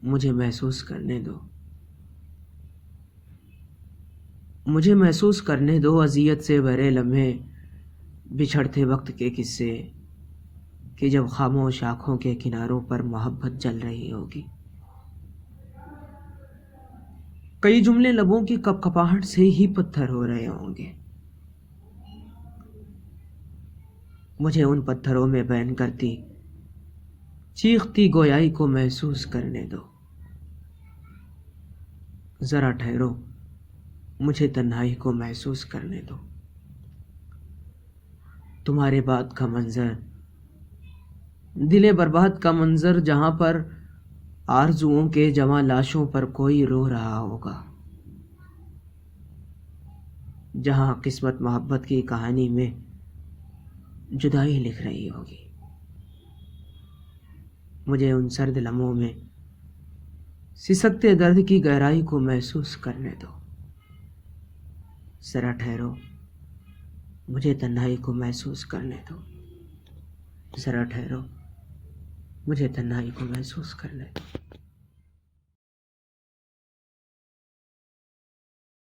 مجھے محسوس کرنے دو، مجھے محسوس کرنے دو اذیت سے بھرے لمحے، بچھڑتے وقت کے قصے، کہ جب خاموش آنکھوں کے کناروں پر محبت جل رہی ہوگی۔ کئی جملے لبوں کی کپ کپاہٹ سے ہی پتھر ہو رہے ہوں گے۔ مجھے ان پتھروں میں بہن کرتی چیختی گویائی کو محسوس کرنے دو۔ ذرا ٹھہرو، مجھے تنہائی کو محسوس کرنے دو۔ تمہارے بعد کا منظر، دل برباد کا منظر، جہاں پر آرزوؤں کے جمع لاشوں پر کوئی رو رہا ہوگا، جہاں قسمت محبت کی کہانی میں جدائی لکھ رہی ہوگی۔ مجھے ان سرد لمحوں میں سسکتے درد کی گہرائی کو محسوس کرنے دو۔ ذرا ٹھہرو، مجھے تنہائی کو محسوس کرنے دو۔ ذرا ٹھہرو، مجھے تنہائی کو محسوس کرنے دو۔